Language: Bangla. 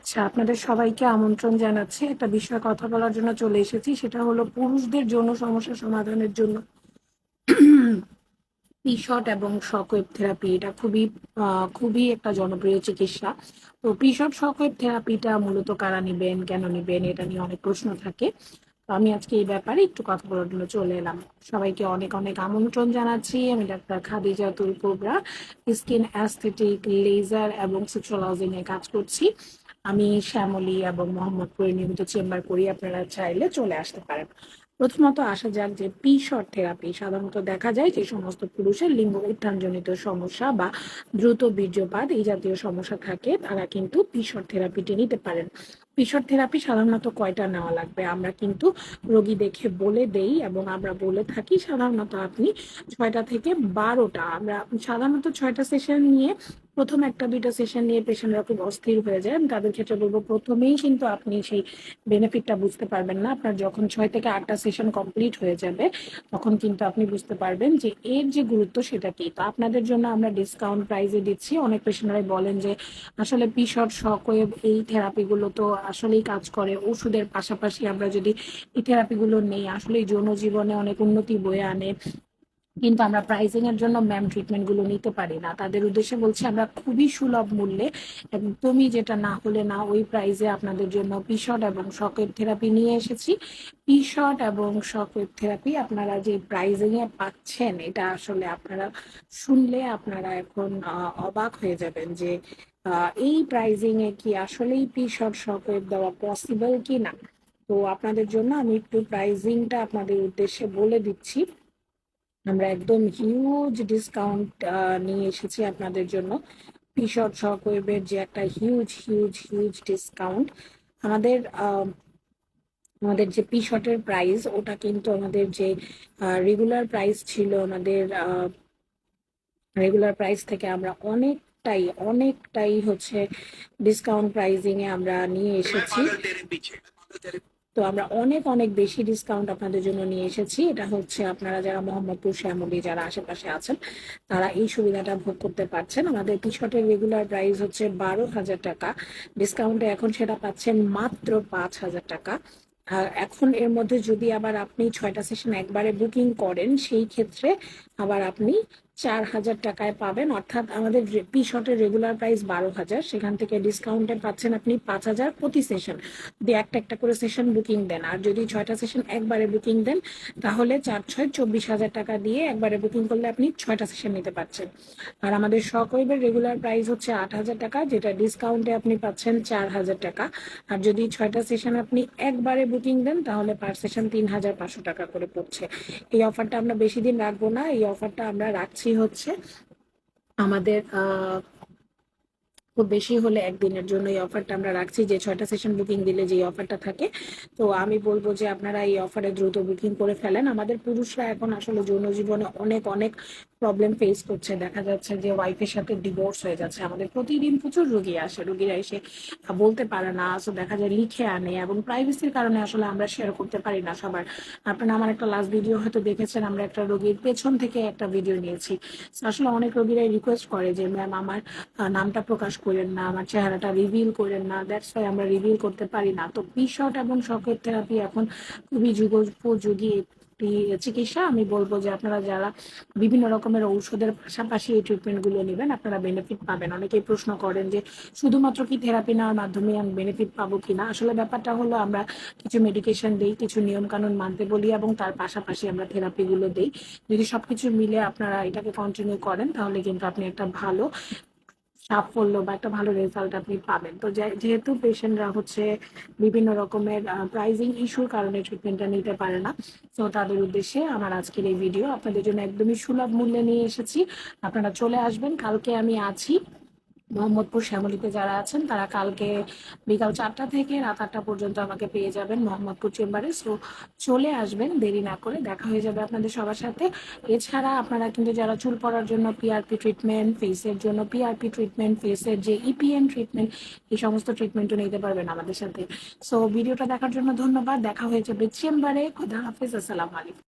আচ্ছা, আপনাদের সবাইকে আমন্ত্রণ জানাচ্ছি। একটা বিষয়ে কথা বলার জন্য চলে এসেছি। সেটা হলো পুরুষদের যৌন সমস্যা সমাধানের জন্য পিশট এবং শকওয়েভ থেরাপি। এটা খুবই একটা জনপ্রিয় চিকিৎসা। তো পিশট শকওয়েভ থেরাপিটা মূলত কারা নিবেন, কেন নিবেন, এটা নিয়ে অনেক প্রশ্ন থাকে। তো আমি আজকে এই ব্যাপারে একটু কথা বলার জন্য চলে এলাম। সবাইকে অনেক অনেক আমন্ত্রণ জানাচ্ছি। আমি ডাক্তার খাদিজাতুল কুবরা, স্কিন অ্যাস্থেটিক, লেজার এবং সেক্সুয়ালজি নিয়ে কাজ করছি। আমি শ্যামলী এবং মোহাম্মদপুরে নিয়মিত চেম্বার করি, আপনারা চাইলে চলে আসতে পারেন। প্রথমত আসা যাক যে পি-শর্ট থেরাপি। সাধারণত দেখা যায় যে সমস্ত পুরুষের লিঙ্গ উত্থানজনিত সমস্যা বা দ্রুত বীর্যপাত এই জাতীয় সমস্যা থাকে, তারা কিন্তু পি-শর্ট থেরাপিটি নিতে পারেন। পি-শর্ট থেরাপি সাধারণত কয়টা নেওয়া লাগবে আমরা কিন্তু রোগী দেখে বলে দেই, এবং আমরা বলে থাকি সাধারণত আপনি 6টা থেকে 12টা। আমরা সাধারণত 6টা সেশন নিয়ে, প্রথম 1-2টা সেশন নিয়ে পেশেন্টরা খুব অস্থির হয়ে যায়। আমি তাদের ক্ষেত্রে বলবো প্রথমেই কিন্তু আপনি সেই বেনিফিটটা বুঝতে পারবেন না। আপনার যখন 6 থেকে 8টা সেশন কমপ্লিট হয়ে যাবে, তখন কিন্তু আপনি বুঝতে পারবেন যে এর যে গুরুত্ব সেটা কি। তো আপনাদের জন্য আমরা ডিসকাউন্ট প্রাইসে দিচ্ছি। অনেক পেশেন্টরাই বলেন যে আসলে পি-শর্ট শকওয়েভ এই থেরাপিগুলো তো আসলেই কাজ করে, ওষুধের পাশাপাশি আমরা যদি এই থেরাপিগুলো নেই আসলে যৌন জীবনে অনেক উন্নতি বয়ে আনে, কিন্তু আমরা প্রাইসিং এর জন্য ম্যাম ট্রিটমেন্ট গুলো নিতে পারি না। তাদের উদ্দেশ্যে বলছি আমরা খুবই সুলভ মূল্যে, একদমই যেটা না হলে না ওই প্রাইসে আপনাদের জন্য পিশট এবং শকওয়েভ থেরাপি নিয়ে এসেছি। পিশট এবং শকওয়েভ থেরাপি আপনারা যে প্রাইসিং এ পাচ্ছেন, এটা আসলে আপনারা শুনলে আপনারা এখন অবাক হয়ে যাবেন যে এই প্রাইসিং এ কি আসলেই পিশট শকওয়েভ দেওয়া পসিবল কি না। তো আপনাদের জন্য আমি একটু প্রাইসিংটা আপনাদের উদ্দেশ্যে বলে দিচ্ছি। আমরা একদম হিউজ ডিসকাউন্ট নিয়ে এসেছি আপনাদের জন্য। পিশট শকওয়েভের যে একটা হিউজ হিউজ হিউজ ডিসকাউন্ট। আমাদের আমাদের যে পিশটের প্রাইস, ওটা কিন্তু আমাদের যে রেগুলার প্রাইস ছিল, আমাদের রেগুলার প্রাইস থেকে আমরা অনেকটাই অনেকটাই হচ্ছে ডিসকাউন্ট প্রাইজিং এ আমরা নিয়ে এসেছি। তো আমরা অনেক অনেক বেশি ডিসকাউন্ট আপনাদের জন্য নিয়ে এসেছি। এটা হচ্ছে আপনারা যারা মোহাম্মদপুর, শ্যামলী যারা আশেপাশে আছেন, তারা এই সুবিধাটা ভোগ করতে পারছেন। আমাদের টি-শার্টের রেগুলার প্রাইস হচ্ছে 12,000 টাকা, ডিসকাউন্টে এখন সেটা পাচ্ছেন মাত্র 5,000 টাকা। আর এখন এর মধ্যে যদি আবার আপনি 6টা সেশন একবারে বুকিং করেন, সেই ক্ষেত্রে আবার আপনি 4,000 টাকায় পাবেন। অর্থাৎ আমাদের টি-শার্টের রেগুলার প্রাইস 12,000, সেখান থেকে ডিসকাউন্টে পাচ্ছেন আপনি 5,000 প্রতি সেশন। যদি একটা একটা করে সেশন বুকিং দেন, আর যদি 6টা সেশন একবারে বুকিং দেন, তাহলে 4-6 24,000 টাকা দিয়ে একবারে বুকিং করলে আপনি 6টা সেশন নিতে পারছেন। আর আমাদের শকওয়েভের রেগুলার প্রাইস হচ্ছে 8,000 টাকা, যেটা ডিসকাউন্টে আপনি পাচ্ছেন 4,000 টাকা। আর যদি 6টা সেশন আপনি একবারে বুকিং দেন, তাহলে পার সেশন 3,500 টাকা করে পড়ছে। এই অফারটা আমরা বেশি দিন রাখবো না। এই অফারটা আমরা রাখছি হচ্ছে আমাদের খুব বেশি হলে একদিনের জন্য এই অফারটা আমরা রাখছি, যে 6টা সেশন বুকিং দিলে যে অফারটা থাকে। তো আমি বলবো যে আপনারা এই অফারে দ্রুত বুকিং করে ফেলেন। আমাদের পুরুষরা এখন আসলে যৌন জীবনে অনেক অনেক প্রবলেম ফেস করছে। দেখা যাচ্ছে যে ওয়াইফের সাথে ডিভোর্স হয়ে যাচ্ছে। আমাদের প্রতিদিন প্রচুর রোগী আসে, রোগীরা এসে বলতে পারে না, সো দেখা যায় লিখে আনে, এবং প্রাইভেসির কারণে আসলে আমরা শেয়ার করতে পারি না সবার। আপনারা আমার একটা লাস্ট ভিডিও হয়তো দেখেছেন, আমরা একটা রোগীর পেছন থেকে একটা ভিডিও নিয়েছি। আসলে অনেক রোগীরাই রিকোয়েস্ট করে যে ম্যাম আমার নামটা প্রকাশ করেন না, আমার চেহারাটা রিভিল করেন না, দ্যাটস ওয়াই আমরা রিভিল করতে পারি না। তো পি-শট এবং শকওয়েভ থেরাপি এখন খুবই যুগোপযোগী একটি চিকিৎসা। আমি বলবো যে আপনারা যারা বিভিন্ন রকমের ঔষধের পাশাপাশি এই ট্রিটমেন্টগুলো নেবেন, আপনারা বেনিফিট পাবেন। অনেকেই প্রশ্ন করেন যে শুধুমাত্র কি থেরাপি নেওয়ার মাধ্যমে আমি বেনিফিট পাবো কিনা। আসলে ব্যাপারটা হলো আমরা কিছু মেডিকেশন দিই, কিছু নিয়ম কানুন মানতে বলি, এবং তার পাশাপাশি আমরা থেরাপিগুলো দিই। যদি সবকিছু মিলে আপনারা এটাকে কন্টিনিউ করেন, তাহলে কিন্তু আপনি একটা ভালো সাফল্য বা একটা ভালো রেজাল্ট আপনি পাবেন। তো যেহেতু পেশেন্টরা হচ্ছে বিভিন্ন রকমের প্রাইজিং ইস্যুর কারণে ট্রিটমেন্টটা নিতে পারে না, তো তাদের উদ্দেশ্যে আমার আজকের এই ভিডিও আপনাদের জন্য একদমই সুলভ মূল্যে নিয়ে এসেছি। আপনারা চলে আসবেন। কালকে আমি আছি মোহাম্মদপুর, শ্যামলীতে যারা আছেন তারা কালকে বিকাল 4টা থেকে রাত 8টা পর্যন্ত আমাকে পেয়ে যাবেন মোহাম্মদপুর চেম্বারে। সো চলে আসবেন, দেরি না করে দেখা হয়ে যাবে আপনাদের সবার সাথে। এছাড়া আপনারা কিন্তু যারা চুল পড়ার জন্য পিআরপি ট্রিটমেন্ট, ফেসের জন্য পিআরপি ট্রিটমেন্ট, ফেসের যে ইপিএন ট্রিটমেন্ট, এই সমস্ত ট্রিটমেন্টও নিতে পারবেন আমাদের সাথে। সো ভিডিওটা দেখার জন্য ধন্যবাদ। দেখা হয়ে যাবে চেম্বারে। খোদা হাফেজ, আসসালামু আলাইকুম।